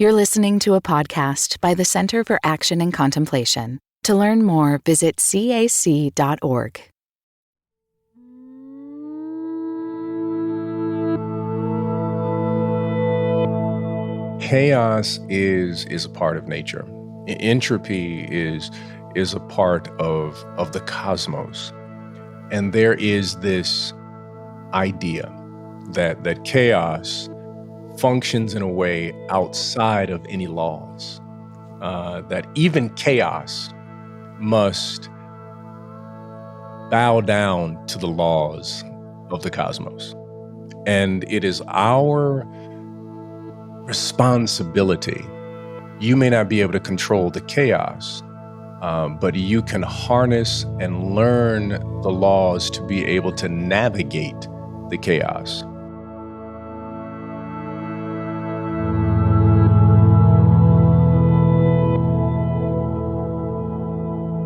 You're listening to a podcast by the Center for Action and Contemplation. To learn more, visit cac.org. Chaos is a part of nature. Entropy is a part of the cosmos. And there is this idea that chaos functions in a way outside of any laws, that even chaos must bow down to the laws of the cosmos. And it is our responsibility. You may not be able to control the chaos, but you can harness and learn the laws to be able to navigate the chaos.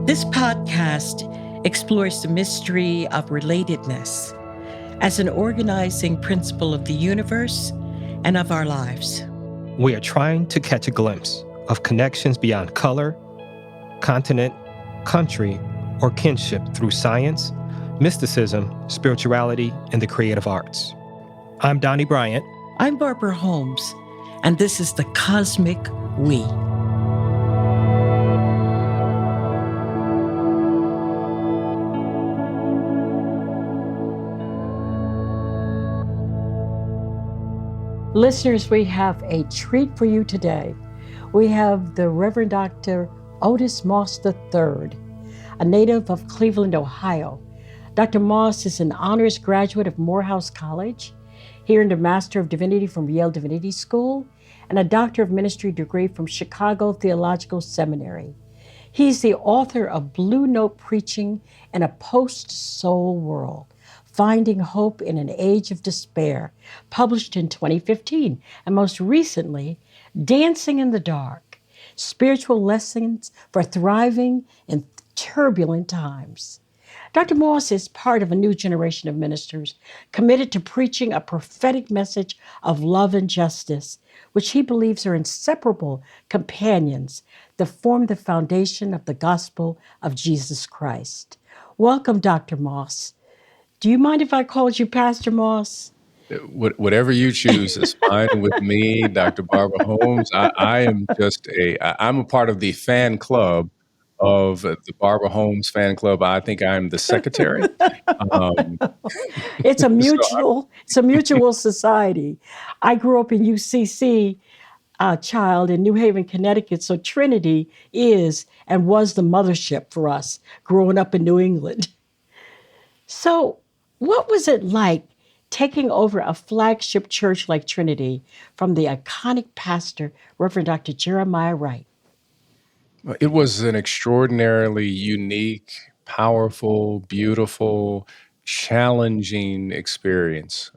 This podcast explores the mystery of relatedness as an organizing principle of the universe and of our lives. We are trying to catch a glimpse of connections beyond color, continent, country, or kinship through science, mysticism, spirituality, and the creative arts. I'm Donny Bryant. I'm Barbara Holmes, and this is The Cosmic We. Listeners, we have a treat for you today. We have the Reverend Dr. Otis Moss III, a native of Cleveland, Ohio. Dr. Moss is an honors graduate of Morehouse College. He earned a Master of Divinity from Yale Divinity School and a Doctor of Ministry degree from Chicago Theological Seminary. He's the author of Blue Note Preaching in a Post-Soul World, Finding Hope in an Age of Despair, published in 2015, and most recently, Dancing in the Dark, Spiritual Lessons for Thriving in Turbulent Times. Dr. Moss is part of a new generation of ministers committed to preaching a prophetic message of love and justice, which he believes are inseparable companions that form the foundation of the gospel of Jesus Christ. Welcome, Dr. Moss. Do you mind if I called you Pastor Moss? Whatever you choose is fine with me, Dr. Barbara Holmes. I'm a part of the fan club of the Barbara Holmes fan club. I think I'm the secretary. It's a mutual society. I grew up in UCC, child in New Haven, Connecticut. So Trinity is and was the mothership for us growing up in New England. So what was it like taking over a flagship church like Trinity from the iconic pastor, Reverend Dr. Jeremiah Wright? It was an extraordinarily unique, powerful, beautiful, challenging experience.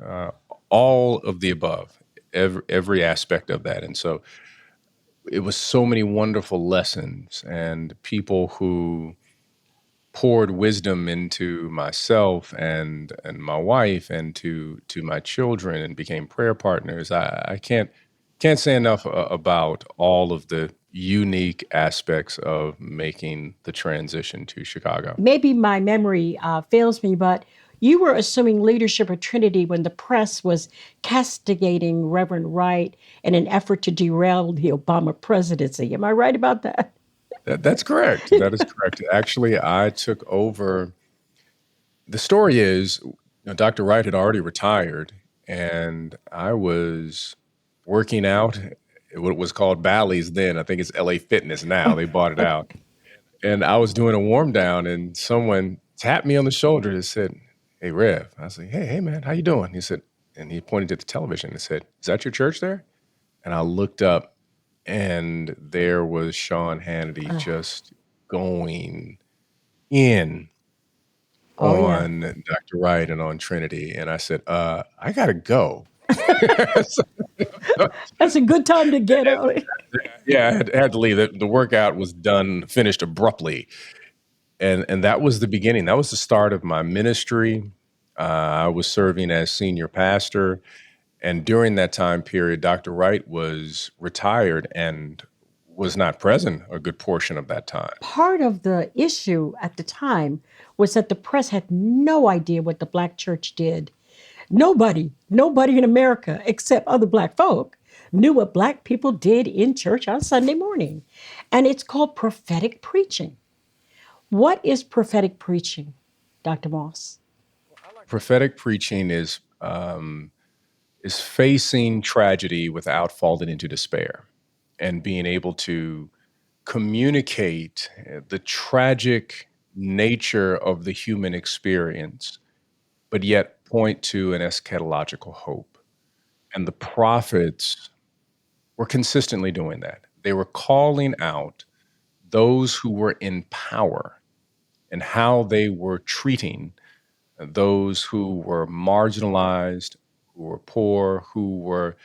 All of the above, every aspect of that. And so it was so many wonderful lessons and people who poured wisdom into myself and my wife and to my children and became prayer partners. I can't say enough about all of the unique aspects of making the transition to Chicago. Maybe my memory fails me, but you were assuming leadership at Trinity when the press was castigating Reverend Wright in an effort to derail the Obama presidency. Am I right about that? That's correct. That is correct. Actually, I took over. The story is, Dr. Wright had already retired, and I was working out at what was called Bally's then. I think it's LA Fitness now. They bought it out. And I was doing a warm down, and someone tapped me on the shoulder and said, "Hey, Rev." I was like, hey, man, how you doing? He said, and he pointed to the television and said, "Is that your church there?" And I looked up, and there was Sean Hannity just going in on Dr. Wright and on Trinity. And I said, I got to go. That's a good time to get out. Yeah, I had to leave. The workout was done, finished abruptly. And that was the beginning. That was the start of my ministry. I was serving as senior pastor. And during that time period, Dr. Wright was retired and was not present a good portion of that time. Part of the issue at the time was that the press had no idea what the Black church did. Nobody in America, except other Black folk, knew what Black people did in church on Sunday morning. And it's called prophetic preaching. What is prophetic preaching, Dr. Moss? Prophetic preaching is facing tragedy without falling into despair and being able to communicate the tragic nature of the human experience, but yet point to an eschatological hope. And the prophets were consistently doing that. They were calling out those who were in power and how they were treating those who were marginalized, who were poor, who were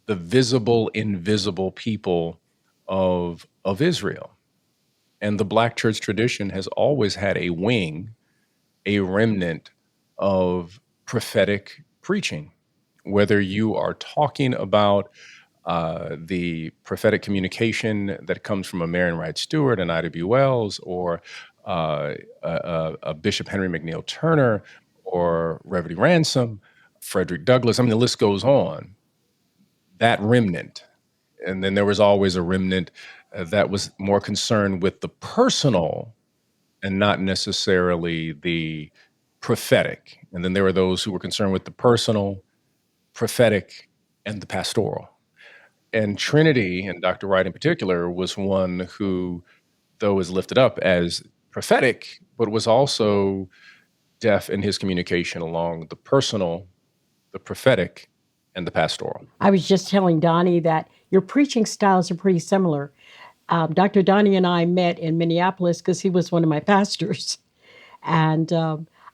the visible, invisible people of Israel. And the Black church tradition has always had a wing, a remnant of prophetic preaching. Whether you are talking about the prophetic communication that comes from a Marion Wright Stewart and Ida B. Wells, or a Bishop Henry McNeil Turner, or Reverend Ransom, Frederick Douglass, I mean, the list goes on. That remnant. And then there was always a remnant that was more concerned with the personal and not necessarily the prophetic. And then there were those who were concerned with the personal, prophetic, and the pastoral. And Trinity, and Dr. Wright in particular, was one who, though is lifted up as prophetic, but was also deaf in his communication along the personal, the prophetic, and the pastoral. I was just telling Donny that your preaching styles are pretty similar. Dr. Donny and I met in Minneapolis because he was one of my pastors. And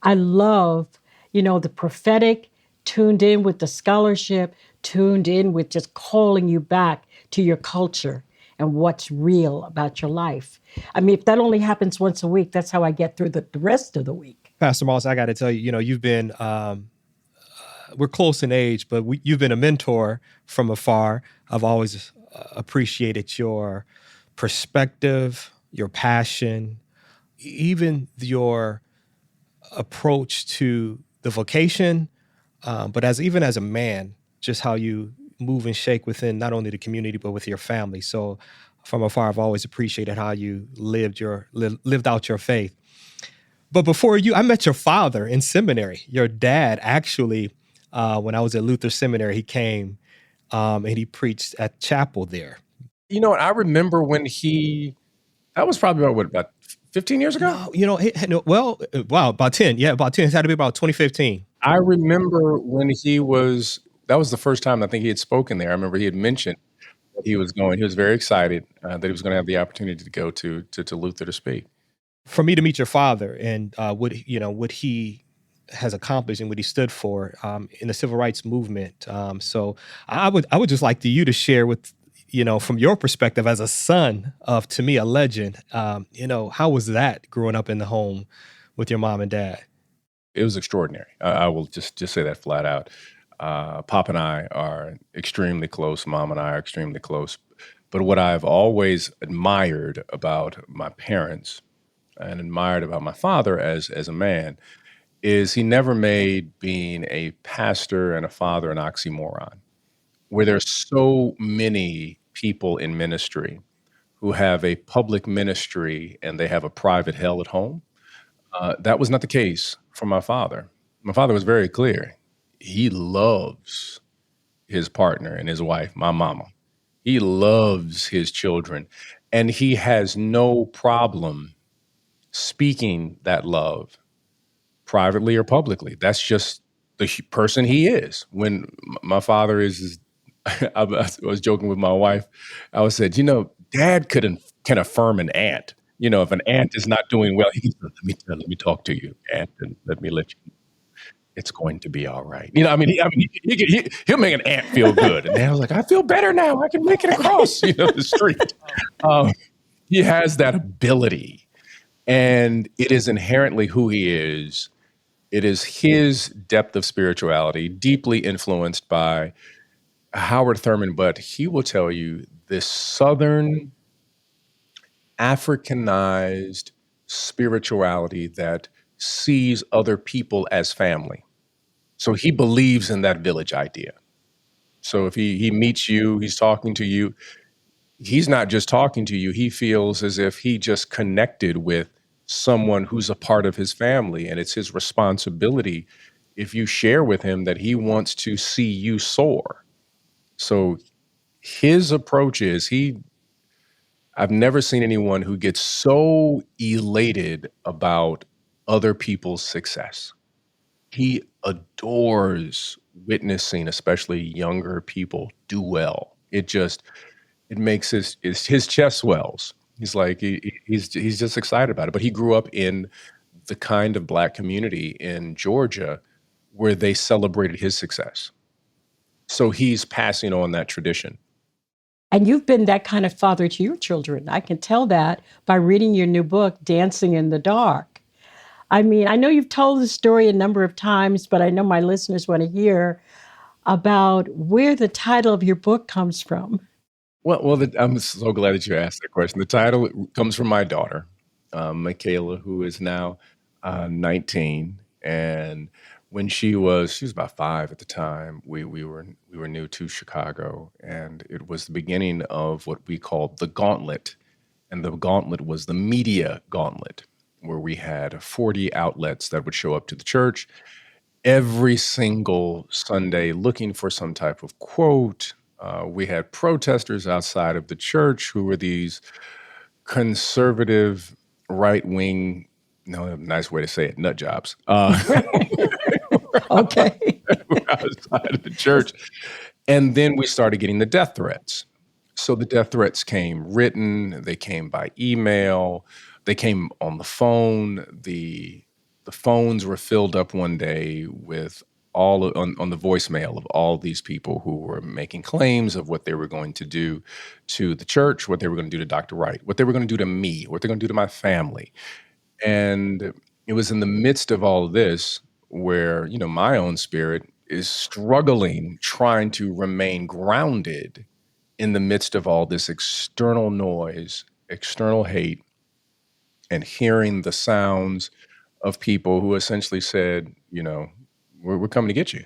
I love, the prophetic tuned in with the scholarship, tuned in with just calling you back to your culture and what's real about your life. I mean, if that only happens once a week, that's how I get through the rest of the week. Pastor Moss, I got to tell you, you've been, we're close in age, but you've been a mentor from afar. I've always appreciated your perspective, your passion, even your approach to the vocation, but even as a man, just how you move and shake within not only the community, but with your family. So from afar, I've always appreciated how you lived out your faith. But before I met your father in seminary. Your dad actually, when I was at Luther Seminary, he came and he preached at chapel there. You know what? I remember when that was probably about 15 years ago? No, about 10. Yeah, about 10. It had to be about 2015. I remember when that was the first time I think he had spoken there. I remember he had mentioned that he was going. He was very excited that he was going to have the opportunity to go to Luther to speak. For me to meet your father and what he has accomplished and what he stood for in the civil rights movement. So I would just like you to share with, from your perspective as a son of, to me, a legend, how was that growing up in the home with your mom and dad? It was extraordinary. I will just say that flat out. Pop and I are extremely close. Mom and I are extremely close. But what I've always admired about my parents and admired about my father as a man is he never made being a pastor and a father an oxymoron. Where there's so many people in ministry who have a public ministry and they have a private hell at home, that was not the case for my father. My father was very clear. He loves his partner and his wife, my mama. He loves his children, and he has no problem speaking that love privately or publicly. That's just the person he is. When my father I was joking with my wife. I said, Dad can affirm an aunt. If an aunt is not doing well, he can say, let me talk to you, aunt, and let me let you know it's going to be all right. He'll make an aunt feel good. And I was like, I feel better now. I can make it across, the street. He has that ability, and it is inherently who he is It is his depth of spirituality, deeply influenced by Howard Thurman, but he will tell you this Southern Africanized spirituality that sees other people as family. So he believes in that village idea. So if he meets you, he's talking to you, he's not just talking to you, he feels as if he just connected with someone who's a part of his family, and it's his responsibility if you share with him that he wants to see you soar. So his approach is I've never seen anyone who gets so elated about other people's success. He adores witnessing, especially younger people, do well. It makes his chest swells. He's like he's just excited about it. But he grew up in the kind of Black community in Georgia where they celebrated his success. So he's passing on that tradition. And you've been that kind of father to your children. I can tell that by reading your new book, Dancing in the Dark. I mean, I know you've told the story a number of times, but I know my listeners want to hear about where the title of your book comes from. Well, I'm so glad that you asked that question. The title comes from my daughter, Michaela, who is now 19, and when she was about 5 at the time, we were new to Chicago, and it was the beginning of what we called the Gauntlet, and the Gauntlet was the media gauntlet, where we had 40 outlets that would show up to the church every single Sunday looking for some type of quote. We had protesters outside of the church who were these conservative, right-wing, no, nice way to say it, nut jobs. Okay. Outside of the church. And then we started getting the death threats. So the death threats came written, they came by email, they came on the phone. The phones were filled up one day with on the voicemail of all these people who were making claims of what they were going to do to the church, what they were going to do to Dr. Wright, what they were going to do to me, what they're going to do to my family. And it was in the midst of all of this where, my own spirit is struggling, trying to remain grounded in the midst of all this external noise, external hate, and hearing the sounds of people who essentially said, we're coming to get you.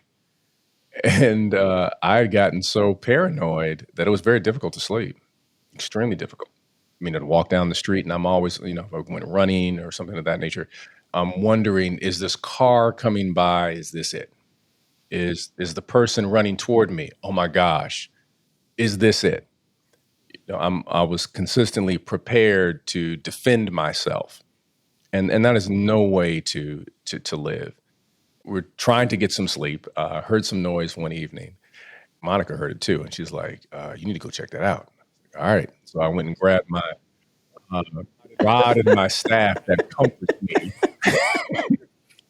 And I had gotten so paranoid that it was very difficult to sleep, extremely difficult. I mean, I'd walk down the street and I'm always, if I went running or something of that nature, I'm wondering, is this car coming by? Is this it? Is the person running toward me? Oh my gosh, is this it? I was consistently prepared to defend myself. And that is no way to live. We're trying to get some sleep. Heard some noise one evening. Monica heard it too, and she's like, "You need to go check that out." All right, so I went and grabbed my rod and my staff that comforts me,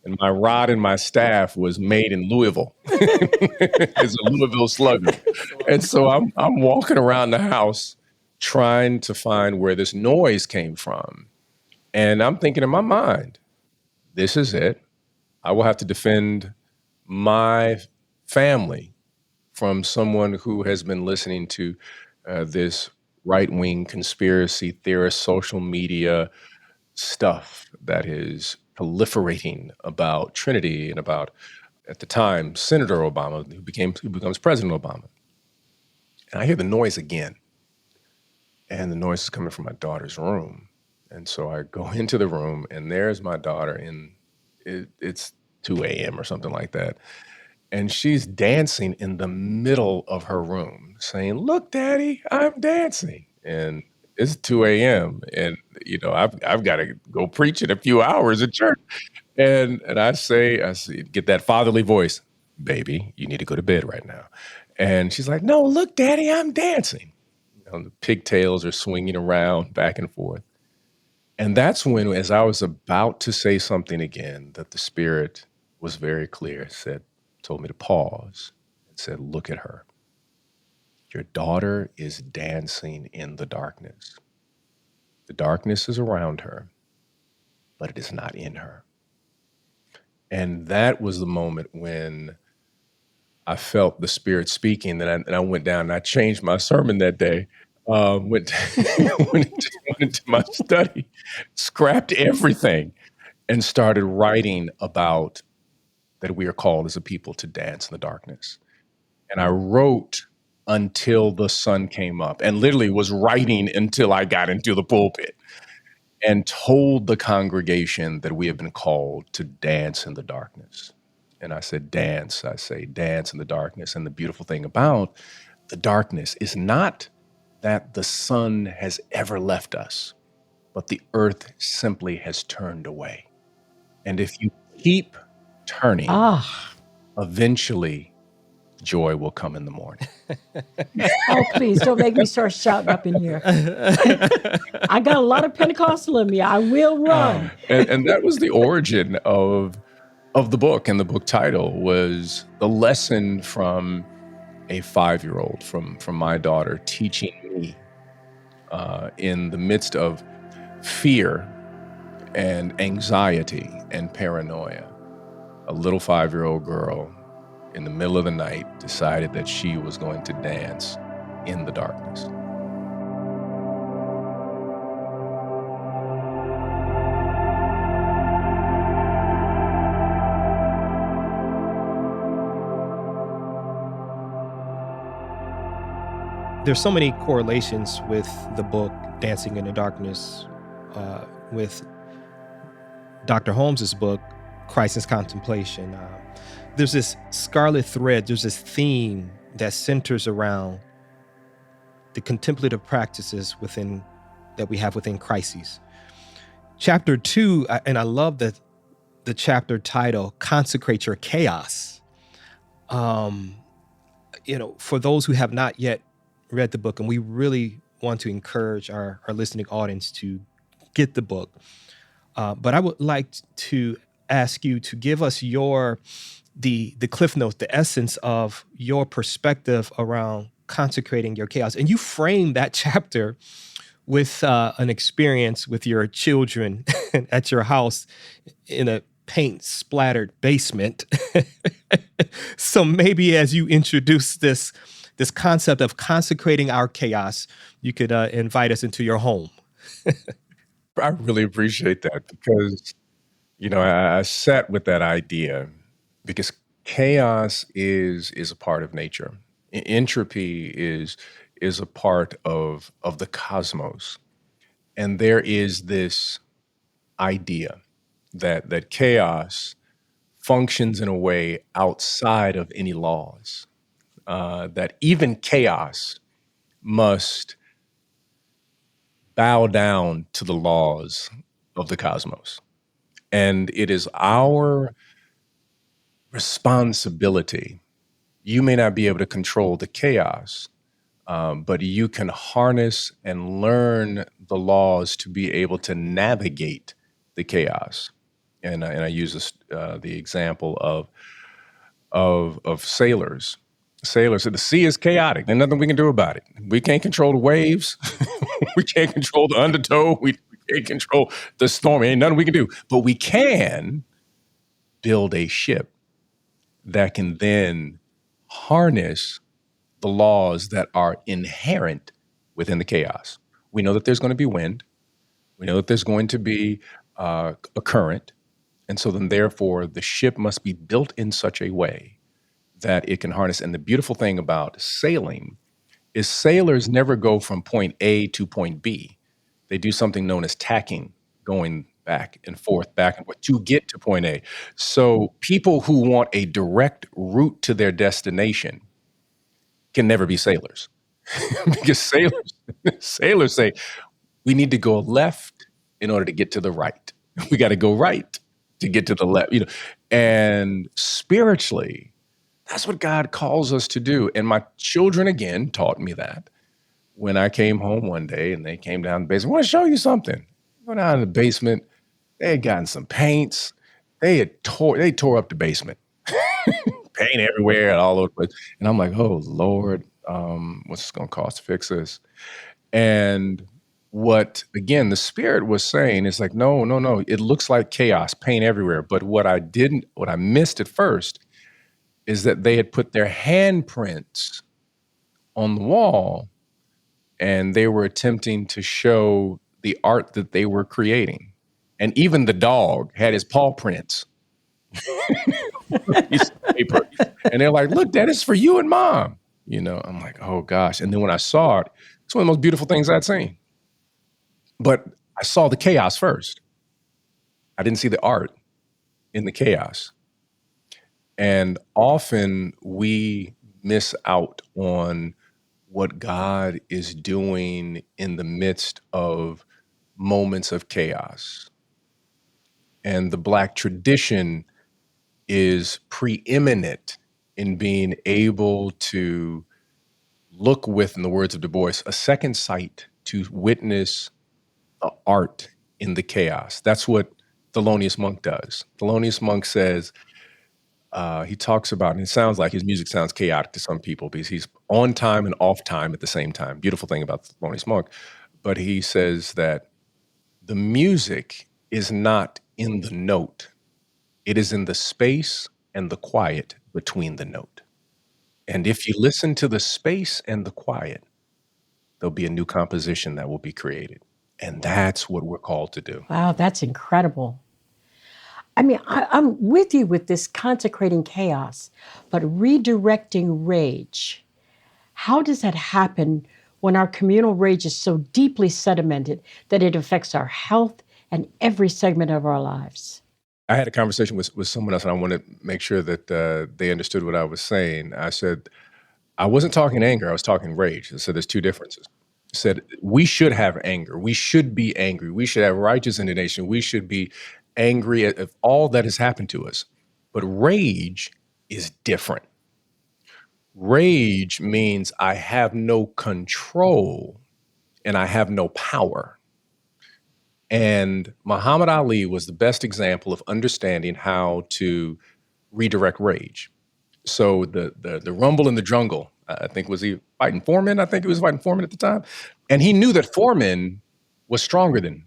and my rod and my staff was made in Louisville. It's a Louisville Slugger, and so I'm walking around the house trying to find where this noise came from, and I'm thinking in my mind, "This is it. I will have to defend my family from someone who has been listening to this right-wing conspiracy theorist social media stuff that is proliferating about Trinity and about, at the time, Senator Obama, who becomes President Obama." And I hear the noise again, and the noise is coming from my daughter's room. And so I go into the room, and there's my daughter, and it's 2 a.m. or something like that. And she's dancing in the middle of her room saying, "Look, Daddy, I'm dancing." And it's 2 a.m. and I've got to go preach in a few hours at church. And I say, get that fatherly voice, "Baby, you need to go to bed right now." And she's like, "No, look, Daddy, I'm dancing." The pigtails are swinging around back and forth. And that's when, as I was about to say something again, that the Spirit was very clear, told me to pause and said, "Look at her. Your daughter is dancing in the darkness. The darkness is around her, but it is not in her." And that was the moment when I felt the Spirit speaking, and I went down and I changed my sermon that day. Went went into my study, scrapped everything, and started writing about that we are called as a people to dance in the darkness. And I wrote until the sun came up, and literally was writing until I got into the pulpit, and told the congregation that we have been called to dance in the darkness. And I said, dance, I say, dance in the darkness. And the beautiful thing about the darkness is not that the sun has ever left us, but the earth simply has turned away. And if you keep turning, eventually joy will come in the morning. Oh, please don't make me start shouting up in here. I got a lot of Pentecostal in me. I will run. And that was the origin of the book. And the book title was the lesson from a 5-year-old, from my daughter, teaching me in the midst of fear and anxiety and paranoia. A little 5-year-old girl in the middle of the night decided that she was going to dance in the darkness. There's so many correlations with the book Dancing in the Darkness, with Dr. Holmes's book, Crisis Contemplation. There's this scarlet thread, there's this theme that centers around the contemplative practices that we have within crises. Chapter 2, and I love the chapter title, Consecrate Your Chaos. For those who have not yet read the book, and we really want to encourage our listening audience to get the book. But I would like to ask you to give us the cliff notes, the essence of your perspective around consecrating your chaos. And you frame that chapter with an experience with your children at your house in a paint splattered basement. So maybe as you introduce this concept of consecrating our chaos, you could invite us into your home. I really appreciate that because, I sat with that idea because chaos is a part of nature. Entropy is a part of the cosmos. And there is this idea that chaos functions in a way outside of any laws, that even chaos must bow down to the laws of the cosmos. And it is our responsibility. You may not be able to control the chaos, but you can harness and learn the laws to be able to navigate the chaos. And I use the example of sailors. Sailors said the sea is chaotic. There's nothing we can do about it. We can't control the waves. We can't control the undertow. We can't control the storm. Ain't nothing we can do. But we can build a ship that can then harness the laws that are inherent within the chaos. We know that there's going to be wind. We know that there's going to be a current. And so then therefore the ship must be built in such a way that it can harness. And the beautiful thing about sailing is sailors never go from point A to point B. They do something known as tacking, going back and forth to get to point A. So people who want a direct route to their destination can never be sailors because sailors say, we need to go left in order to get to the right. We got to go right to get to the left, and spiritually, that's what God calls us to do. And my children, again, taught me that when I came home one day and they came down the basement. I want to show you something. Go down in the basement. They had gotten some paints. They tore up the basement. Paint everywhere and all over the place. And I'm like, oh, Lord, what's it going to cost to fix this? And what, again, the Spirit was saying is like, no, no, no, it looks like chaos, pain everywhere. But what I missed at first is that they had put their handprints on the wall and they were attempting to show the art that they were creating. And even the dog had his paw prints on a piece of paper. And they're like, look, that is for you and Mom. I'm like, oh gosh. And then when I saw it, it's one of the most beautiful things I'd seen. But I saw the chaos first. I didn't see the art in the chaos. And often we miss out on what God is doing in the midst of moments of chaos. And the Black tradition is preeminent in being able to look with, in the words of Du Bois, a second sight to witness the art in the chaos. That's what Thelonious Monk does. Thelonious Monk says, he talks about, and it sounds like his music sounds chaotic to some people because he's on time and off time at the same time. Beautiful thing about Thelonious Monk. But he says that the music is not in the note. It is in the space and the quiet between the note. And if you listen to the space and the quiet, there'll be a new composition that will be created. And that's what we're called to do. Wow, that's incredible. I mean, I'm with you with this consecrating chaos, but redirecting rage. How does that happen when our communal rage is so deeply sedimented that it affects our health and every segment of our lives? I had a conversation with someone else, and I want to make sure that they understood what I was saying. I said, I wasn't talking anger, I was talking rage. I said, there's two differences. I said, we should have anger. We should be angry. We should have righteous indignation. We should be angry at all that has happened to us. But rage is different. Rage means I have no control and I have no power. And Muhammad Ali was the best example of understanding how to redirect rage. So the rumble in the jungle, I think, was he fighting Foreman? I think he was fighting Foreman at the time. And he knew that Foreman was stronger than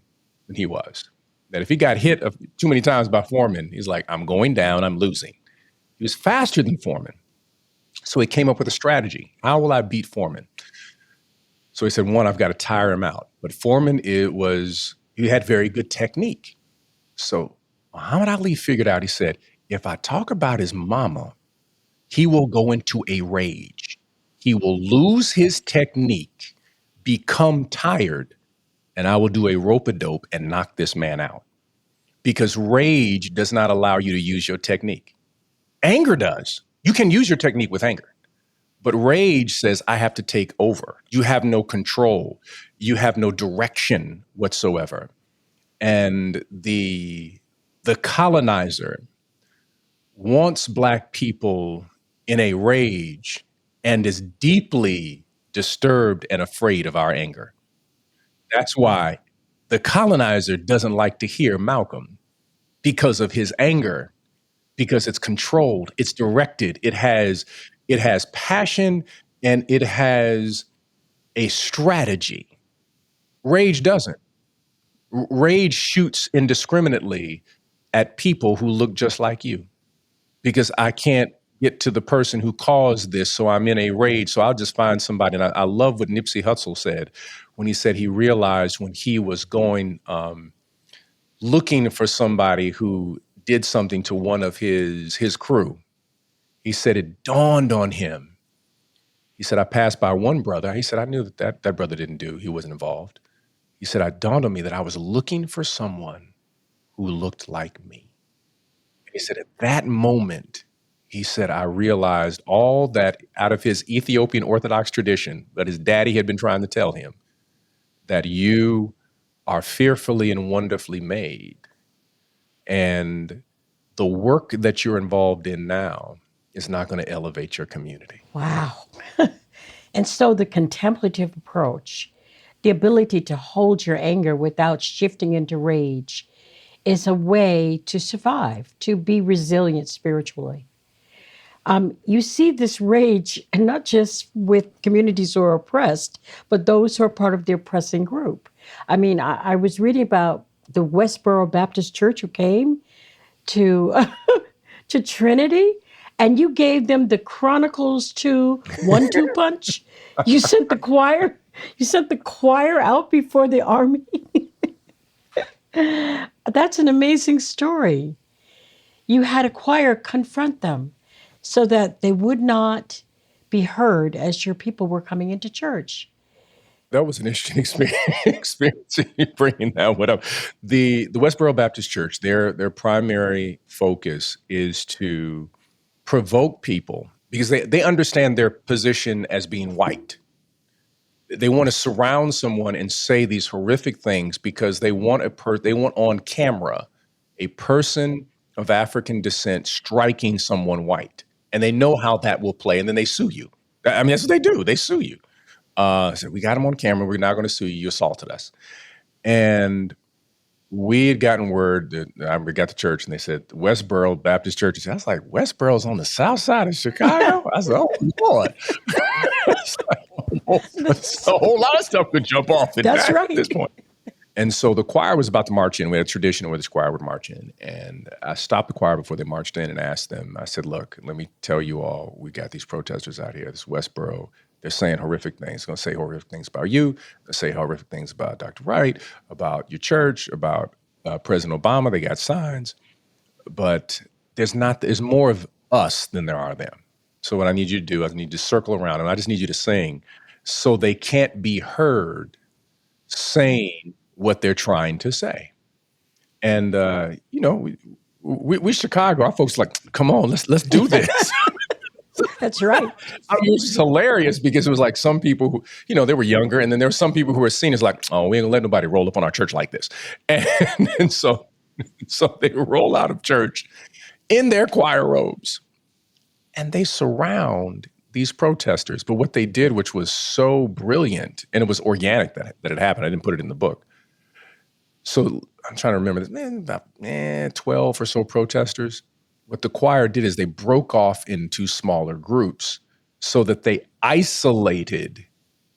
he was. That if he got hit too many times by Foreman, he's like, I'm going down, I'm losing. He was faster than Foreman. So he came up with a strategy. How will I beat Foreman? So he said, one, I've got to tire him out. But Foreman, he had very good technique. So Muhammad Ali figured out, he said, if I talk about his mama, he will go into a rage. He will lose his technique, become tired, and I will do a rope-a-dope and knock this man out. Because rage does not allow you to use your technique. Anger does. You can use your technique with anger. But rage says, I have to take over. You have no control. You have no direction whatsoever. And the colonizer wants Black people in a rage and is deeply disturbed and afraid of our anger. That's why the colonizer doesn't like to hear Malcolm, because of his anger, because it's controlled, it's directed, it has passion, and it has a strategy. Rage doesn't. Rage shoots indiscriminately at people who look just like you, because I can't get to the person who caused this, so I'm in a rage, so I'll just find somebody. And I love what Nipsey Hussle said when he said he realized when he was going, looking for somebody who did something to one of his crew. He said it dawned on him. He said, I passed by one brother. He said, I knew that brother he wasn't involved. He said, it dawned on me that I was looking for someone who looked like me. He said, at that moment, he said, I realized all that out of his Ethiopian Orthodox tradition that his daddy had been trying to tell him, that you are fearfully and wonderfully made. And the work that you're involved in now is not going to elevate your community. Wow. And so the contemplative approach, the ability to hold your anger without shifting into rage, is a way to survive, to be resilient spiritually. You see this rage, and not just with communities who are oppressed, but those who are part of the oppressing group. I mean, I was reading about the Westboro Baptist Church who came to to Trinity, and you gave them the Chronicles 2 1-2 punch. You sent the choir. You sent the choir out before the army. That's an amazing story. You had a choir confront them so that they would not be heard as your people were coming into church. That was an interesting experience bringing that one up. The Westboro Baptist Church, their primary focus is to provoke people because they understand their position as being white. They want to surround someone and say these horrific things because they want they want on camera a person of African descent striking someone white, and they know how that will play, and then they sue you. I mean, that's what they do. They sue you. So we got him on camera. We're not going to sue you. You assaulted us. And we had gotten word that we got to church and they said, Westboro Baptist Church. I was like, Westboro's on the south side of Chicago? I said, oh, Lord. It's a whole lot of stuff could jump off That's right. at this point. And so the choir was about to march in. We had a tradition where this choir would march in. And I stopped the choir before they marched in and asked them, I said, look, let me tell you all, we got these protesters out here, this Westboro. They're saying horrific things. They're going to say horrific things about you. They'll say horrific things about Dr. Wright, about your church, about President Obama. They got signs. But there's more of us than there are them. So what I need you to do, I need you to circle around, and I just need you to sing so they can't be heard saying what they're trying to say. And, we Chicago, our folks are like, come on, let's do this. That's right. I mean, it was hilarious because it was like some people who, they were younger, and then there were some people who were seen as like, oh, we ain't gonna let nobody roll up on our church like this. And so they roll out of church in their choir robes, and they surround these protesters. But what they did, which was so brilliant, and it was organic that it happened. I didn't put it in the book. So I'm trying to remember this, about 12 or so protesters. What the choir did is they broke off into smaller groups so that they isolated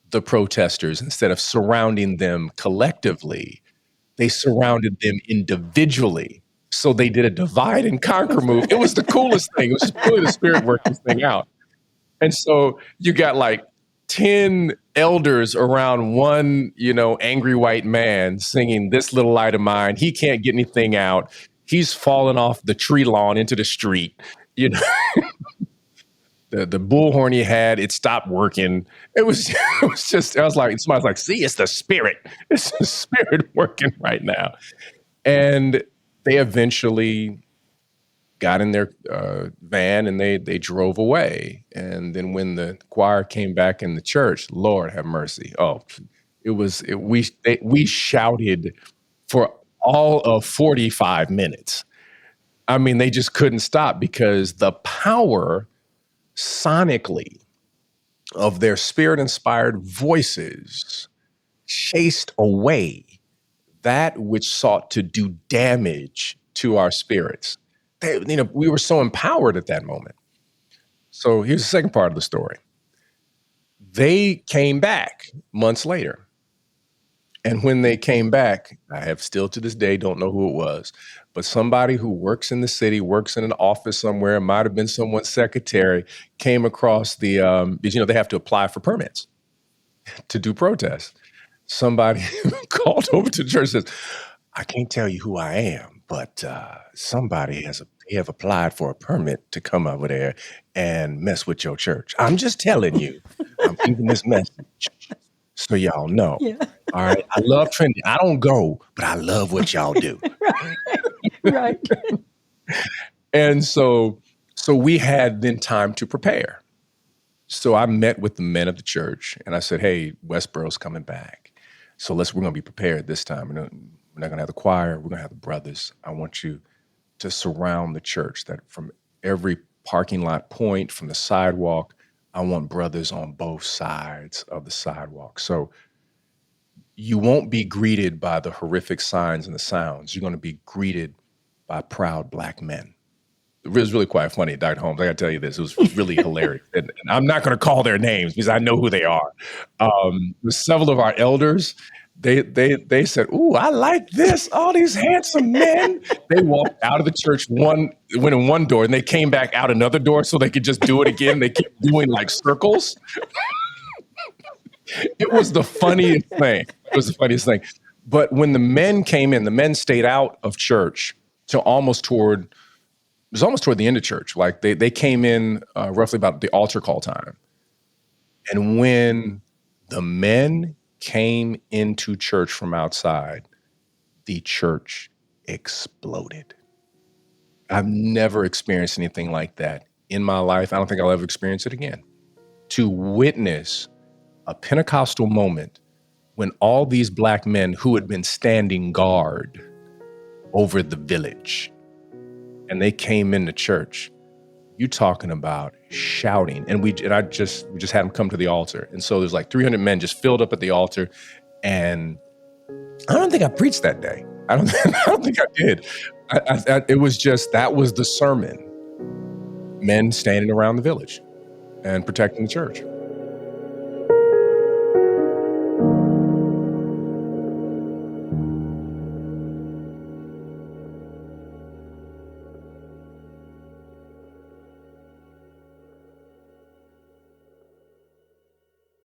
the protesters instead of surrounding them collectively. They surrounded them individually. So they did a divide and conquer move. It was the coolest thing. It was just really the Spirit working this thing out. And so you got like 10 elders around one, angry white man singing "This Little Light of Mine." He can't get anything out. He's fallen off the tree lawn into the street. The bullhorn he had, it stopped working. It was just, I was like, somebody's like, see, it's the Spirit. It's the Spirit working right now. And they eventually got in their van and they drove away. And then when the choir came back in the church, Lord have mercy. Oh, we shouted for all of 45 minutes. I mean, they just couldn't stop because the power sonically of their Spirit-inspired voices chased away that which sought to do damage to our spirits. We were so empowered at that moment. So here's the second part of the story. They came back months later. And when they came back, I have still to this day don't know who it was, but somebody who works in the city, works in an office somewhere, it might have been someone's secretary, came across because they have to apply for permits to do protests. Somebody called over to the church and says, I can't tell you who I am, but somebody have applied for a permit to come over there and mess with your church. I'm just telling you, I'm giving this message so y'all know. Yeah. All right. I love Trinity. I don't go, but I love what y'all do. Right. And so we had then time to prepare. So I met with the men of the church and I said, hey, Westboro's coming back. So we're going to be prepared this time. We're not going to have the choir. We're going to have the brothers. I want you to surround the church, that from every parking lot point, from the sidewalk, I want brothers on both sides of the sidewalk. So you won't be greeted by the horrific signs and the sounds. You're going to be greeted by proud Black men it was really quite funny, Dr. Holmes. I got to tell you this. It was really hilarious. And I'm not going to call their names because I know who they are. Several of our elders, they said, "Ooh, I like this. All these handsome men." They walked out of the church, went in one door, and they came back out another door so they could just do it again. They kept doing like circles. It was the funniest thing. But when the men came in, the men stayed out of church till almost toward the end of church. Like they came in roughly about the altar call time. And when the men came into church from outside, the church exploded. I've never experienced anything like that in my life. I don't think I'll ever experience it again. To witness a Pentecostal moment when all these Black men who had been standing guard over the village and they came into church, you talking about shouting. And we just had them come to the altar. And so there's like 300 men just filled up at the altar. And I don't think I preached that day. I don't think I did. It was just, that was the sermon. Men standing around the village and protecting the church.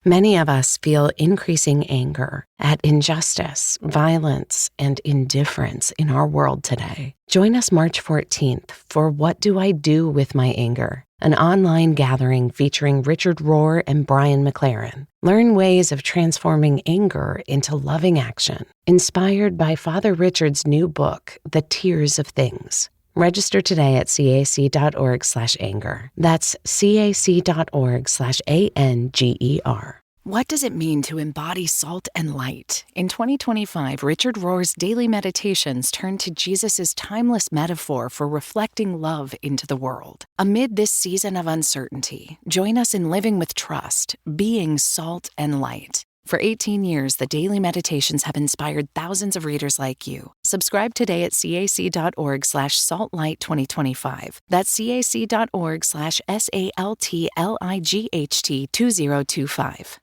Many of us feel increasing anger at injustice, violence, and indifference in our world today. Join us March 14th for What Do I Do With My Anger? An online gathering featuring Richard Rohr and Brian McLaren. Learn ways of transforming anger into loving action. Inspired by Father Richard's new book, The Tears of Things. Register today at cac.org/anger. That's cac.org/ANGER. What does it mean to embody salt and light? In 2025, Richard Rohr's daily meditations turn to Jesus' timeless metaphor for reflecting love into the world. Amid this season of uncertainty, join us in living with trust, being salt and light. For 18 years, the daily meditations have inspired thousands of readers like you. Subscribe today at cac.org/saltlight2025. That's cac.org/SALTLIGHT2025.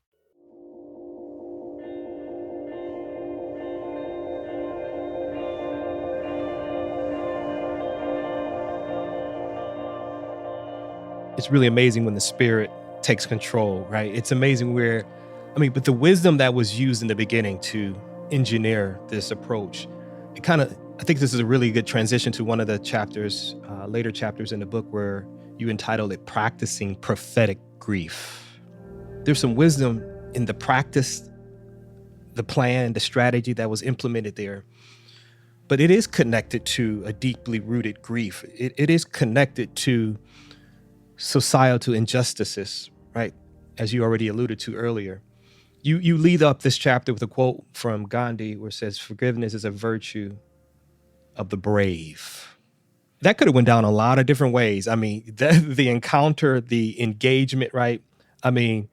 It's really amazing when the Spirit takes control, right? It's amazing but the wisdom that was used in the beginning to engineer this approach, I think this is a really good transition to one of the chapters, later chapters in the book where you entitled it Practicing Prophetic Grief. There's some wisdom in the practice, the plan, the strategy that was implemented there, but it is connected to a deeply rooted grief. It is connected to societal injustices, right? As you already alluded to earlier. You lead up this chapter with a quote from Gandhi where it says, "Forgiveness is a virtue of the brave." That could have went down a lot of different ways. I mean, the encounter, the engagement, right? I mean,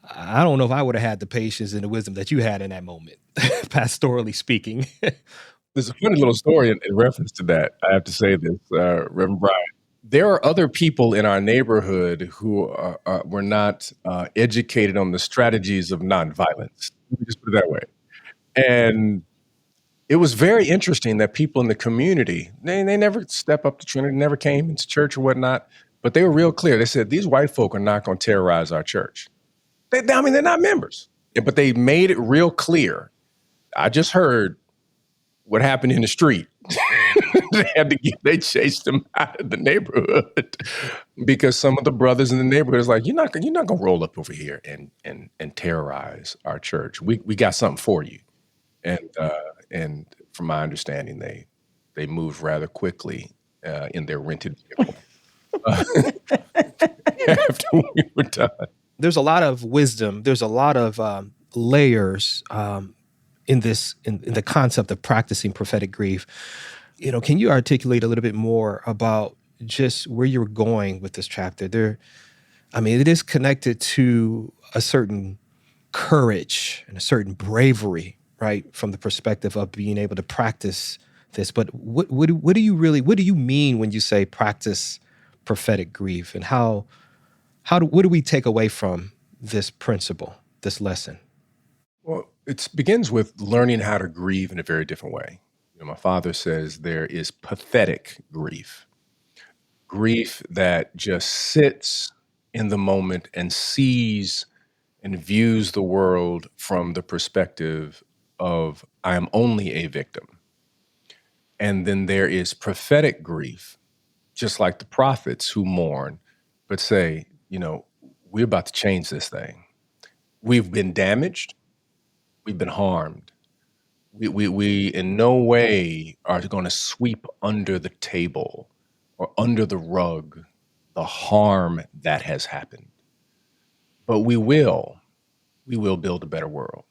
I don't know if I would have had the patience and the wisdom that you had in that moment, pastorally speaking. There's a funny little story in reference to that. I have to say this, Reverend Bryant. There are other people in our neighborhood who were not educated on the strategies of nonviolence. Let me just put it that way. And it was very interesting that people in the community, they never step up to Trinity, never came into church or whatnot, but they were real clear. They said, these white folk are not going to terrorize our church. They're not members, but they made it real clear. I just heard what happened in the street. They chased them out of the neighborhood because some of the brothers in the neighborhood is like, you're not gonna roll up over here and terrorize our church. We got something for you. And from my understanding, they moved rather quickly in their rented vehicle after we were done. There's a lot of wisdom. There's a lot of layers in the concept of practicing prophetic grief. Can you articulate a little bit more about just where you're going with this chapter? It is connected to a certain courage and a certain bravery, right? From the perspective of being able to practice this, but what do you mean when you say practice prophetic grief, and what do we take away from this principle, this lesson? Well, it begins with learning how to grieve in a very different way. My father says there is pathetic grief, grief that just sits in the moment and sees and views the world from the perspective of, I am only a victim. And then there is prophetic grief, just like the prophets who mourn, but say, we're about to change this thing. We've been damaged. We've been harmed. We in no way are going to sweep under the table or under the rug the harm that has happened. But we will build a better world.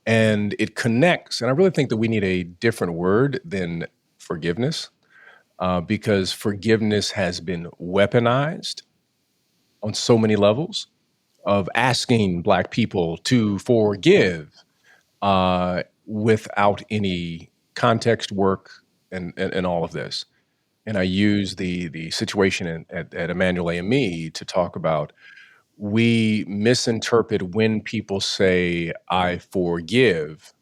And it connects, and I really think that we need a different word than forgiveness, because forgiveness has been weaponized on so many levels, of asking Black people to forgive without any context work and all of this. And I use the situation at Emmanuel AME to talk about, we misinterpret when people say, I forgive.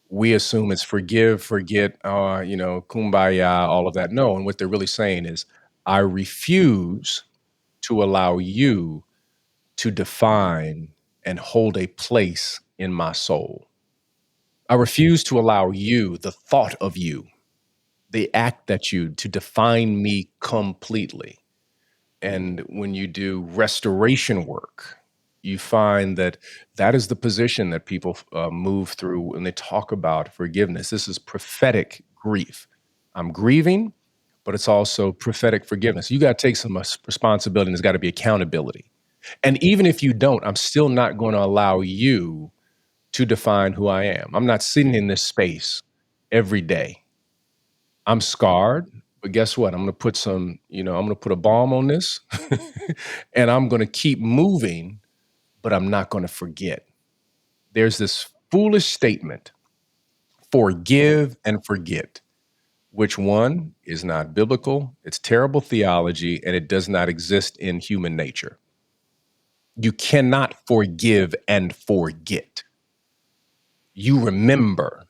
We assume it's forgive, forget, kumbaya, all of that. No, and what they're really saying is, I refuse to allow you to define and hold a place in my soul. I refuse to allow you, the thought of you, the act that you, to define me completely. And when you do restoration work, you find that that is the position that people move through when they talk about forgiveness. This is prophetic grief. I'm grieving, but it's also prophetic forgiveness. You got to take some responsibility, and there's got to be accountability. And even if you don't, I'm still not going to allow you to define who I am. I'm not sitting in this space every day. I'm scarred, but guess what? I'm going to put I'm going to put a balm on this and I'm going to keep moving, but I'm not going to forget. There's this foolish statement, forgive and forget, which one is not biblical. It's terrible theology, and it does not exist in human nature. You cannot forgive and forget. You remember.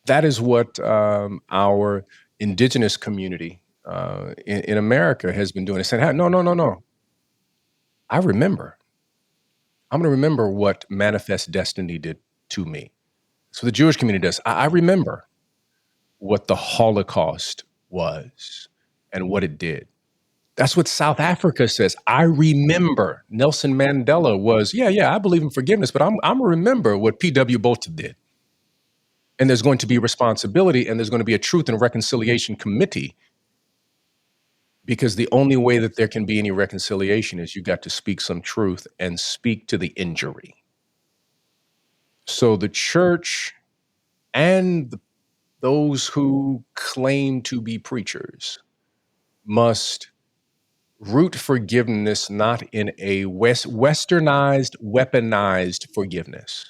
That is what our indigenous community in America has been doing. They said, no. I remember. I'm going to remember what Manifest Destiny did to me. So the Jewish community does. I remember what the Holocaust was and what it did. That's what South Africa says. I remember. Nelson Mandela was, I believe in forgiveness, but I'm going to remember what P.W. Botha did. And there's going to be responsibility, and there's going to be a Truth and Reconciliation Committee, because the only way that there can be any reconciliation is you got to speak some truth and speak to the injury. So the church and those who claim to be preachers must root forgiveness not in a westernized, weaponized forgiveness,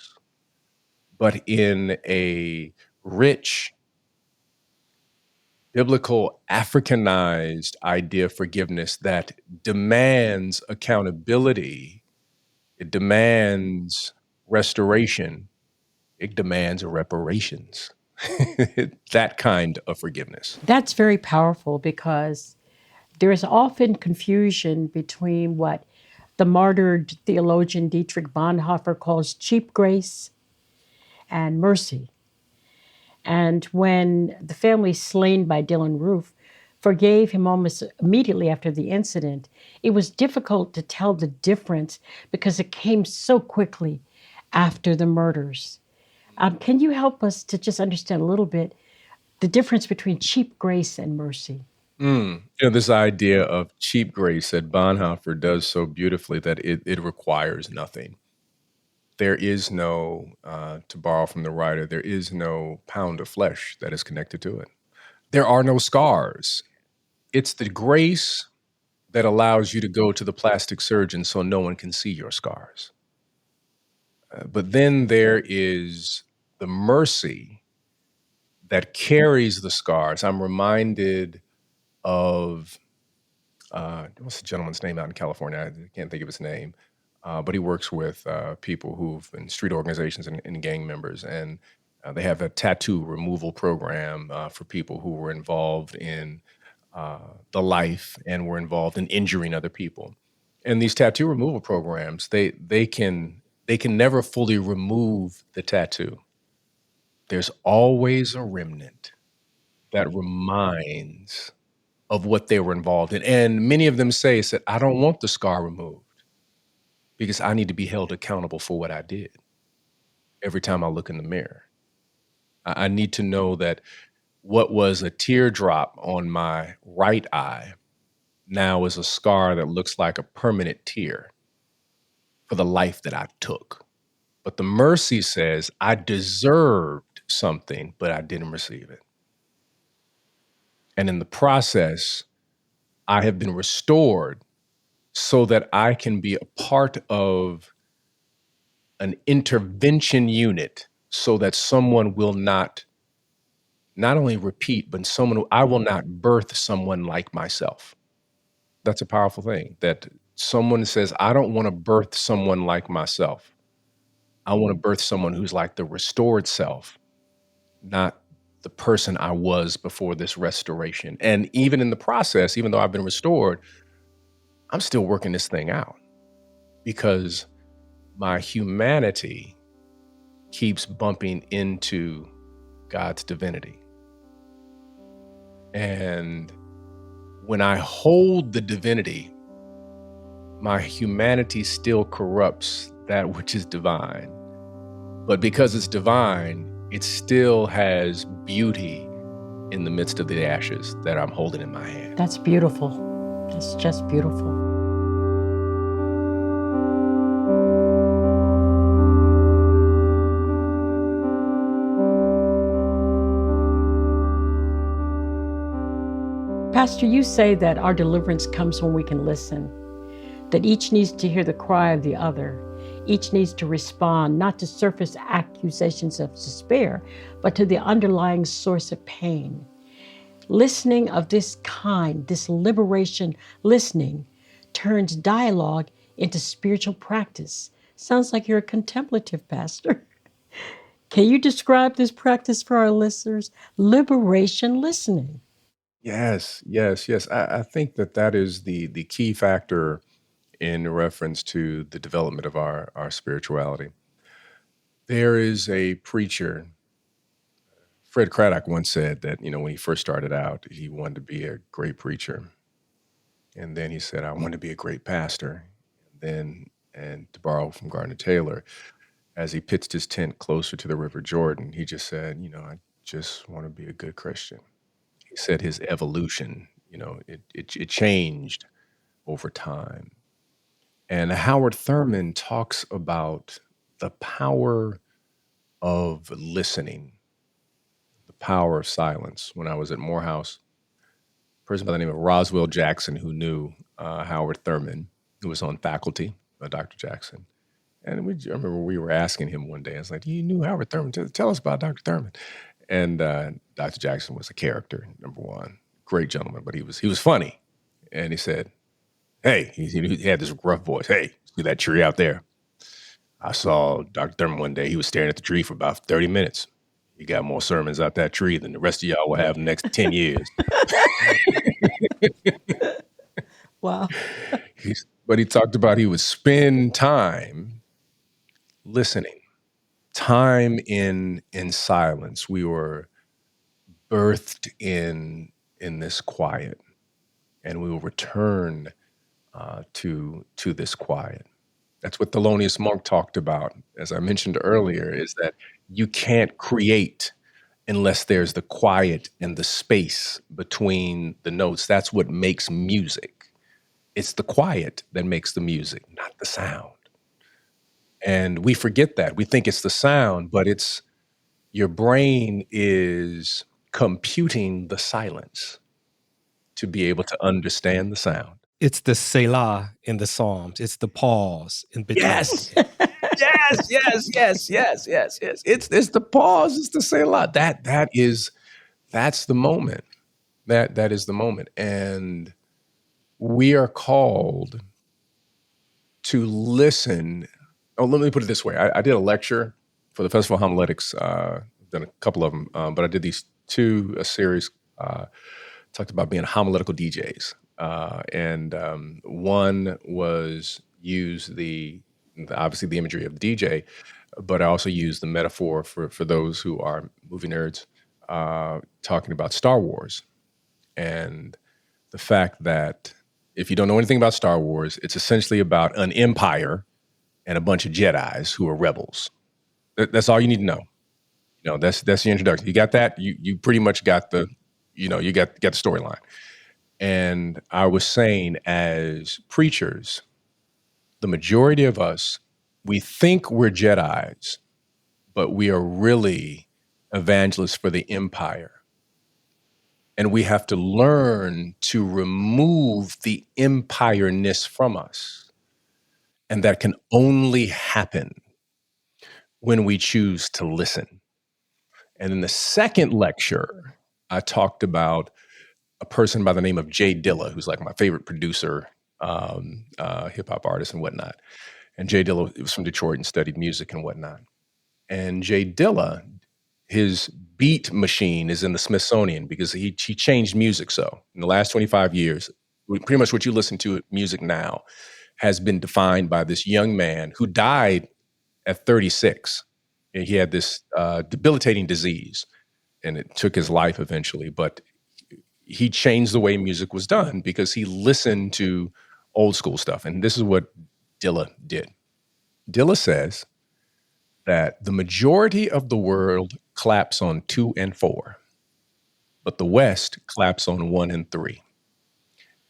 but in a rich, biblical, Africanized idea of forgiveness that demands accountability. It demands restoration. It demands reparations. That kind of forgiveness. That's very powerful, because there is often confusion between what the martyred theologian Dietrich Bonhoeffer calls cheap grace and mercy. And when the family slain by Dylan Roof forgave him almost immediately after the incident, it was difficult to tell the difference because it came so quickly after the murders. Can you help us to just understand a little bit the difference between cheap grace and mercy? This idea of cheap grace that Bonhoeffer does so beautifully, that it requires nothing. There is no, to borrow from the writer, there is no pound of flesh that is connected to it. There are no scars. It's the grace that allows you to go to the plastic surgeon so no one can see your scars. But then there is the mercy that carries the scars. I'm reminded of, what's the gentleman's name out in California? I can't think of his name, but he works with people who've been street organizations and gang members, and they have a tattoo removal program for people who were involved in the life and were involved in injuring other people. And these tattoo removal programs, they can never fully remove the tattoo. There's always a remnant that reminds of what they were involved in. And many of them said, I don't want the scar removed because I need to be held accountable for what I did every time I look in the mirror. I need to know that what was a teardrop on my right eye now is a scar that looks like a permanent tear for the life that I took. But the mercy says I deserved something, but I didn't receive it. And in the process, I have been restored so that I can be a part of an intervention unit so that someone will not only repeat, but I will not birth someone like myself. That's a powerful thing, that someone says, I don't want to birth someone like myself. I want to birth someone who's like the restored self, not the person I was before this restoration. And even in the process, even though I've been restored, I'm still working this thing out because my humanity keeps bumping into God's divinity. And when I hold the divinity, my humanity still corrupts that which is divine. But because it's divine, it still has beauty in the midst of the ashes that I'm holding in my hand. That's beautiful. That's just beautiful. Pastor, you say that our deliverance comes when we can listen, that each needs to hear the cry of the other. Each needs to respond, not to surface accusations of despair, but to the underlying source of pain. Listening of this kind, this liberation listening, turns dialogue into spiritual practice. Sounds like you're a contemplative pastor. Can you describe this practice for our listeners? Liberation listening. Yes. I think that is the key factor in reference to the development of our spirituality. There is a preacher, Fred Craddock once said that, when he first started out, he wanted to be a great preacher. And then he said, I want to be a great pastor. And to borrow from Gardner Taylor, as he pitched his tent closer to the River Jordan, he just said, I just want to be a good Christian. He said his evolution, it changed over time. And Howard Thurman talks about the power of listening, the power of silence. When I was at Morehouse, a person by the name of Roswell Jackson, who knew Howard Thurman, who was on faculty, Dr. Jackson. And I remember we were asking him one day, I was like, you knew Howard Thurman? Tell us about Dr. Thurman. And Dr. Jackson was a character, number one. Great gentleman, but he was funny. And he said, hey, he had this rough voice. Hey, see that tree out there? I saw Dr. Thurman one day. He was staring at the tree for about 30 minutes. He got more sermons out that tree than the rest of y'all will have in the next 10 years. Wow. But he talked about he would spend time listening, time in silence. We were birthed in this quiet, and we will return to this quiet. That's what Thelonious Monk talked about, as I mentioned earlier, is that you can't create unless there's the quiet and the space between the notes. That's what makes music. It's the quiet that makes the music, not the sound. And we forget that. We think it's the sound, but it's your brain is computing the silence to be able to understand the sound. It's the Selah in the Psalms. It's the pause in between. Yes. Yes. It's the pause. It's the say a lot. That's the moment. That is the moment. And we are called to listen. Oh, let me put it this way. I did a lecture for the Festival of Homiletics, done a couple of them, but I did these two, a series, talked about being homiletical DJs. And one was use obviously the imagery of the DJ, but I also use the metaphor for those who are movie nerds, talking about Star Wars and the fact that if you don't know anything about Star Wars, it's essentially about an empire and a bunch of Jedis who are rebels. That's all you need to know. That's the introduction. You got that? You pretty much got the storyline. And I was saying, as preachers, the majority of us, we think we're Jedis, but we are really evangelists for the empire. And we have to learn to remove the empire-ness from us. And that can only happen when we choose to listen. And in the second lecture, I talked about a person by the name of Jay Dilla, who's like my favorite producer, hip hop artist and whatnot. And Jay Dilla was from Detroit and studied music and whatnot. And Jay Dilla, his beat machine is in the Smithsonian because he changed music. So in the last 25 years, pretty much what you listen to music now has been defined by this young man who died at 36. And he had this debilitating disease, and it took his life eventually. But he changed the way music was done because he listened to old school stuff. And this is what Dilla did. Dilla says that the majority of the world claps on 2 and 4, but the West claps on 1 and 3.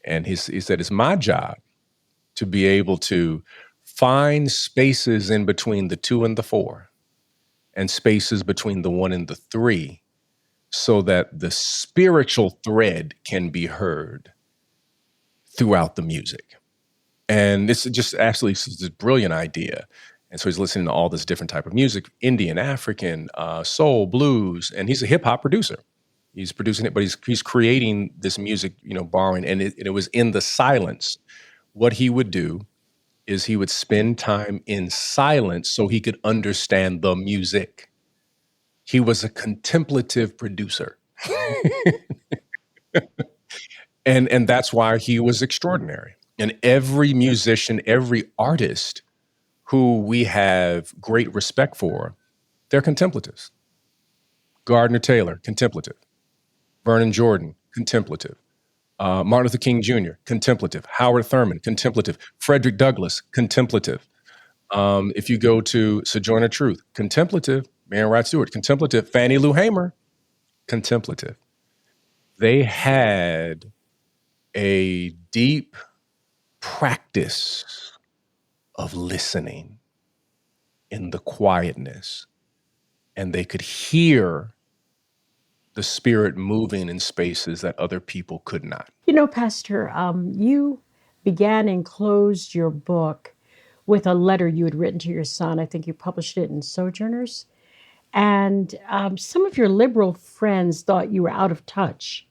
And he said, it's my job to be able to find spaces in between the 2 and the 4 and spaces between the 1 and the 3 so that the spiritual thread can be heard throughout the music. And this is just absolutely this brilliant idea. And so he's listening to all this different type of music, Indian, African, soul, blues, and he's a hip hop producer. He's producing it, but he's creating this music, borrowing, and it was in the silence. What he would do is he would spend time in silence so he could understand the music. He was a contemplative producer. and that's why he was extraordinary. And every musician, every artist who we have great respect for, they're contemplatives. Gardner Taylor, contemplative. Vernon Jordan, contemplative. Martin Luther King Jr., contemplative. Howard Thurman, contemplative. Frederick Douglass, contemplative. If you go to Sojourner Truth, contemplative. Marion Wright Stewart, contemplative. Fannie Lou Hamer, contemplative. They had a deep practice of listening in the quietness, and they could hear the Spirit moving in spaces that other people could not. Pastor, you began and closed your book with a letter you had written to your son. I think you published it in Sojourners. And some of your liberal friends thought you were out of touch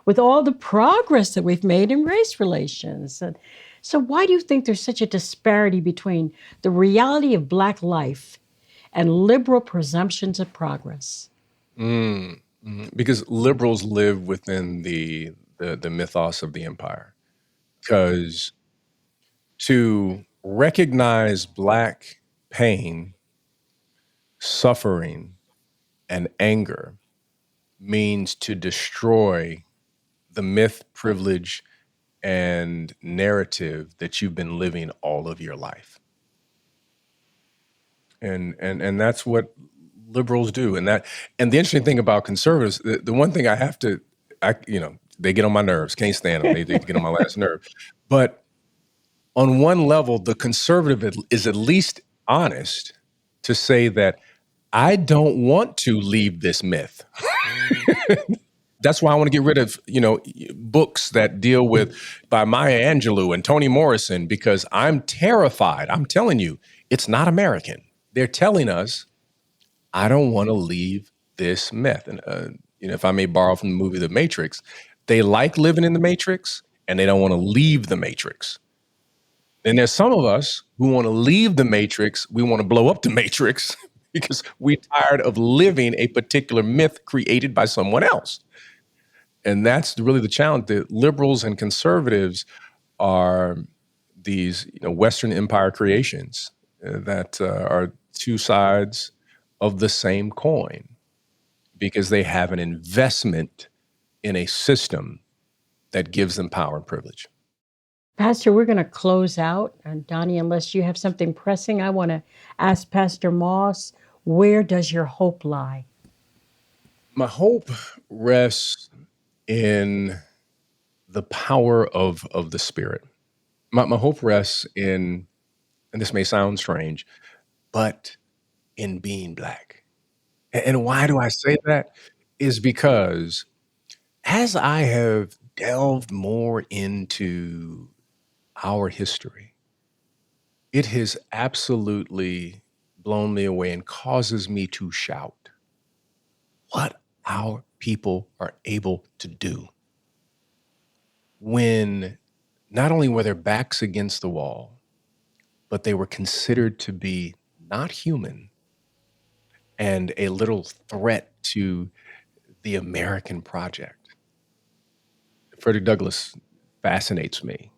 with all the progress that we've made in race relations. And so why do you think there's such a disparity between the reality of Black life and liberal presumptions of progress? Because liberals live within the mythos of the empire. Because to recognize Black pain, suffering, and anger means to destroy the myth, privilege, and narrative that you've been living all of your life. And that's what liberals do. And the interesting thing about conservatives, the one thing they get on my nerves, can't stand them. They get on my last nerve. But on one level, the conservative is at least honest to say that I don't want to leave this myth. That's why I want to get rid of, books that deal with by Maya Angelou and Toni Morrison, because I'm terrified. I'm telling you, It's not American. They're telling us, I don't want to leave this myth. And if I may borrow from the movie The Matrix, they like living in the Matrix and they don't want to leave the Matrix. Then there's some of us who want to leave the Matrix. We want to blow up the Matrix because we're tired of living a particular myth created by someone else. And that's really the challenge. The liberals and conservatives are these Western empire creations that are two sides of the same coin because they have an investment in a system that gives them power and privilege. Pastor, we're going to close out. And Donny, unless you have something pressing, I want to ask Pastor Moss, where does your hope lie? My hope rests in the power of the Spirit. My hope rests in, and this may sound strange, but in being Black. And why do I say that? Is because as I have delved more into our history, it has absolutely blown me away and causes me to shout what our people are able to do when not only were their backs against the wall, but they were considered to be not human and a little threat to the American project. Frederick Douglass fascinates me.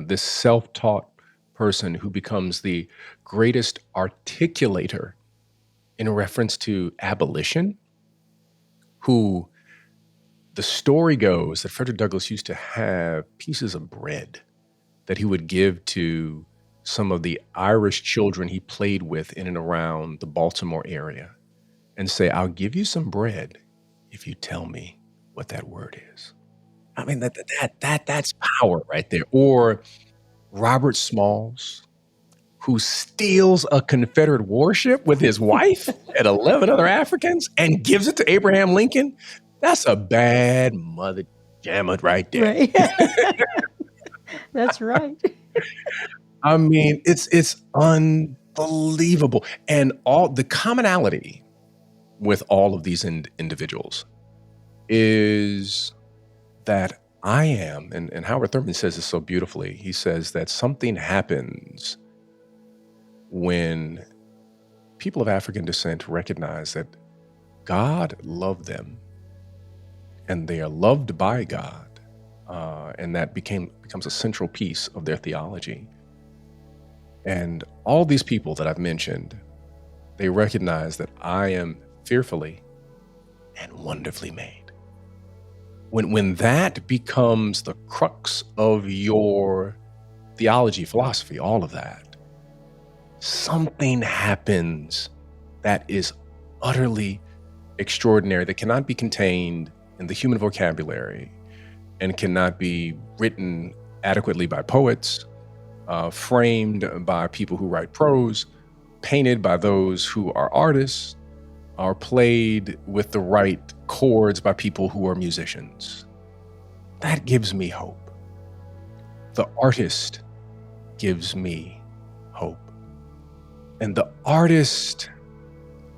This self-taught person who becomes the greatest articulator in reference to abolition, who the story goes that Frederick Douglass used to have pieces of bread that he would give to some of the Irish children he played with in and around the Baltimore area and say, I'll give you some bread if you tell me what that word is. I mean, that's power right there. Or Robert Smalls, who steals a Confederate warship with his wife and 11 other Africans and gives it to Abraham Lincoln. That's a bad mother jammer right there. Right. That's right. I mean, it's unbelievable. And all the commonality with all of these individuals is that I am, and Howard Thurman says this so beautifully. He says that something happens when people of African descent recognize that God loved them and they are loved by God, and that becomes a central piece of their theology. And all these people that I've mentioned, they recognize that I am fearfully and wonderfully made. When that becomes the crux of your theology, philosophy, all of that, something happens that is utterly extraordinary, that cannot be contained in the human vocabulary and cannot be written adequately by poets, framed by people who write prose, painted by those who are artists, are played with the right chords by people who are musicians. That gives me hope. The artist gives me hope. And the artist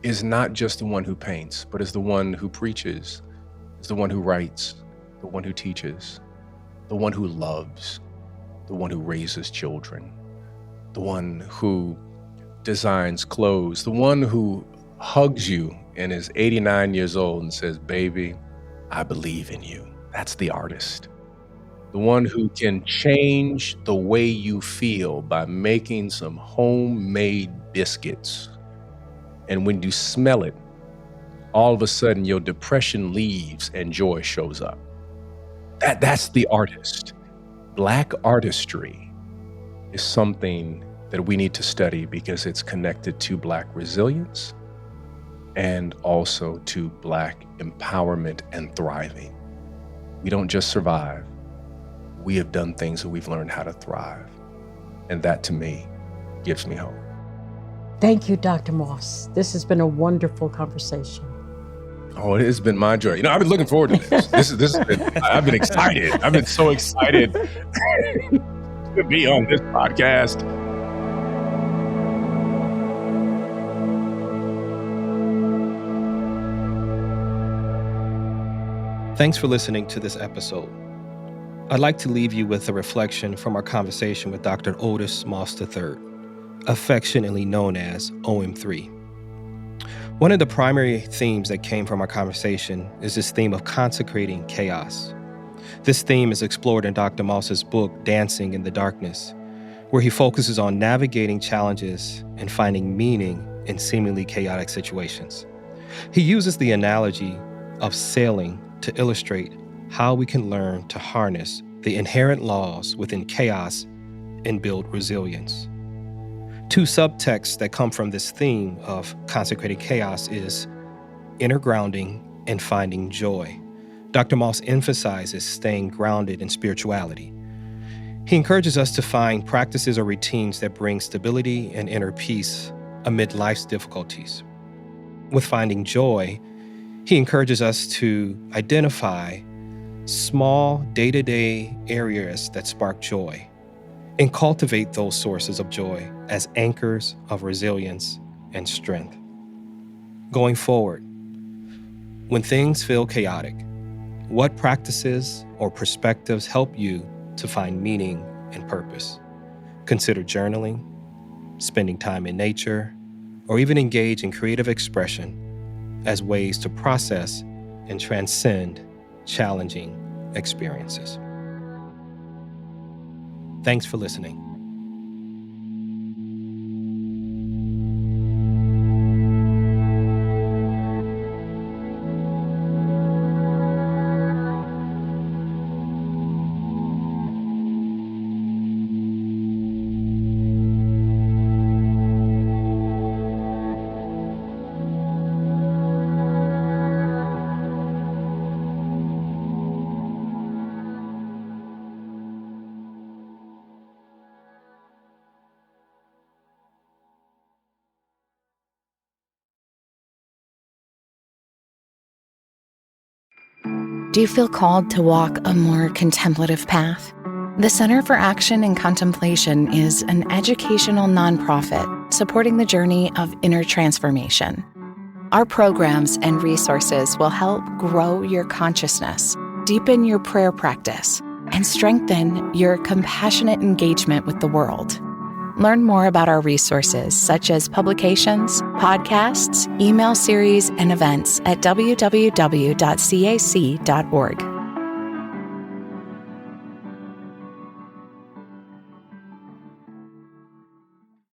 is not just the one who paints, but is the one who preaches, is the one who writes, the one who teaches, the one who loves, the one who raises children, the one who designs clothes, the one who hugs you and is 89 years old and says, baby, I believe in you. That's the artist. The one who can change the way you feel by making some homemade biscuits. And when you smell it, all of a sudden your depression leaves and joy shows up. That's the artist. Black artistry is something that we need to study because it's connected to Black resilience and also to Black empowerment and thriving. We don't just survive. We have done things that we've learned how to thrive. And that, to me, gives me hope. Thank you, Dr. Moss. This has been a wonderful conversation. Oh, it has been my joy. I've been looking forward to this. This has been, I've been excited. I've been so excited to be on this podcast. Thanks for listening to this episode. I'd like to leave you with a reflection from our conversation with Dr. Otis Moss III, affectionately known as OM3. One of the primary themes that came from our conversation is this theme of consecrating chaos. This theme is explored in Dr. Moss's book, Dancing in the Darkness, where he focuses on navigating challenges and finding meaning in seemingly chaotic situations. He uses the analogy of sailing to illustrate how we can learn to harness the inherent laws within chaos and build resilience. Two subtexts that come from this theme of consecrating chaos is inner grounding and finding joy. Dr. Moss emphasizes staying grounded in spirituality. He encourages us to find practices or routines that bring stability and inner peace amid life's difficulties. With finding joy, he encourages us to identify small day-to-day areas that spark joy and cultivate those sources of joy as anchors of resilience and strength. Going forward, when things feel chaotic, what practices or perspectives help you to find meaning and purpose? Consider journaling, spending time in nature, or even engage in creative expression as ways to process and transcend challenging experiences. Thanks for listening. Do you feel called to walk a more contemplative path? The Center for Action and Contemplation is an educational nonprofit supporting the journey of inner transformation. Our programs and resources will help grow your consciousness, deepen your prayer practice, and strengthen your compassionate engagement with the world. Learn more about our resources, such as publications, podcasts, email series, and events at www.cac.org.